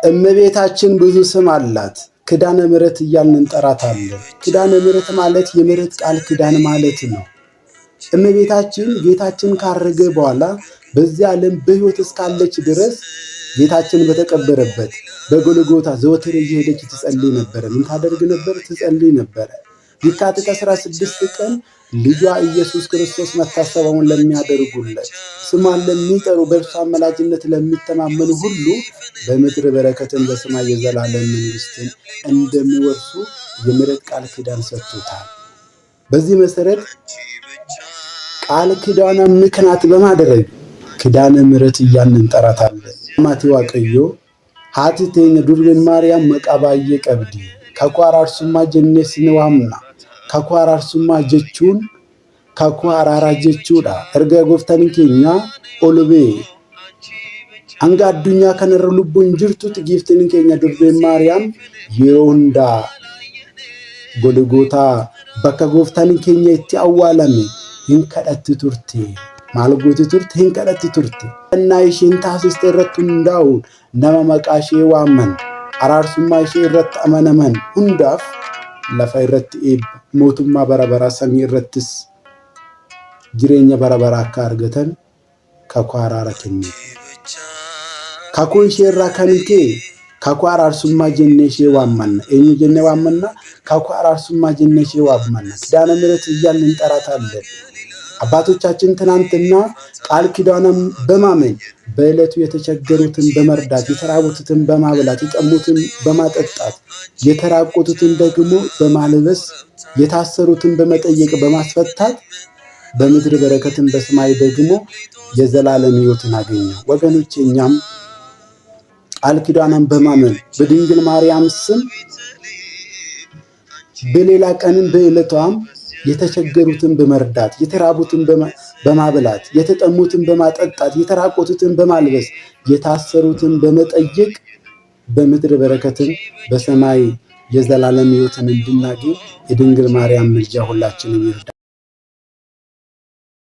እመቤታችን ብዙ ስም አላት። ኪዳነ ምሕረት እያልን እንጠራታለን። ኪዳነ ምሕረት ማለት የምሕረት ቃል ኪዳን ማለት ነው። እመቤታችን ጌታችን ካረገ በኋላ በዚህ ዓለም በሕይወት እስካለች ድረስ ጌታችን በተቀበረበት በጎልጎታ ዘወትር እየሄደች ትጸልይ ነበር። ምን ታደርግ ነበር? ትጸልይ ነበር። የካቲት 16 ቀን ልጇ ኢየሱስ ክርስቶስ መታሰቢያውን ለሚያደርጉለት ስሟን ለሚጠሩ በእርሷ አማላጅነት ለሚተማመኑ ሁሉ በምድር በረከትን በሰማይ የዘላለም መንግስትን እንደሚወርሱ የምሕረት ቃል ኪዳን ሰጥቶታል። በዚህ መሰረት ቃል ኪዳኗን ምክንያት በማድረግ ኪዳነ ምሕረት እያልን እንጠራታለን። ማቲ ዋቀዮ ሀቲቴኝ ዱርቤን ማርያም መቃባዬ ቀብዲ ከኳራርሱማ ጀኔስ ነዋምና ከኳራርሱማ ጀቹን ከኳራራ ጀቹዳ እርጋ ጎፍታን ኬኛ ኦልቤ አንጋ አዱኛ ከነረ ልቡን ጅርቱት ጊፍትን ኬኛ ዱርቤን ማርያም የሮንዳ ጎልጎታ በከ ጎፍታን ኬኛ እቲ አዋላሜ ይንከዳት ቱርቴ ማልጎት ቱርቴ ይንከዳት ቱርቴ እና ይሽን ታስስተ ረቱንዳው ነማ መቃሼ ዋመን አራርሱማ ይሽ ረት አመነመን ሁንዳፍ ለፈይረት ኢብ ሞቱማ በረበራ ሰሚረትስ ጅሬኛ በረበራ ካርገተን ከኳራራከኝ ካኮንሼራ ከንኬ ከኳራርሱማ ጀነሼ ዋመን እኙ ጀነ ዋመንና ከኳራርሱማ ጀነሼ ዋመን ኪዳነ ምሕረት እያልን እንጠራታለን። አባቶቻችን ትናንትና ቃል ኪዳኗን በማመን በዕለቱ የተቸገሩትን በመርዳት የተራቡትን በማብላት የጠሙትን በማጠጣት የተራቆቱትን ደግሞ በማልበስ የታሰሩትን በመጠየቅ በማስፈታት በምድር በረከትን በሰማይ ደግሞ የዘላለም ሕይወትን አገኘ። ወገኖቼ እኛም ቃል ኪዳኗን በማመን በድንግል ማርያም ስም በሌላ ቀንን በዕለቷም የተቸገሩትን በመርዳት የተራቡትን በማብላት የተጠሙትን በማጠጣት የተራቆቱትን በማልበስ የታሰሩትን በመጠየቅ በምድር በረከትን በሰማይ የዘላለም ሕይወትን እንድናገኝ የድንግል ማርያም ምልጃ ሁላችንም ይርዳል።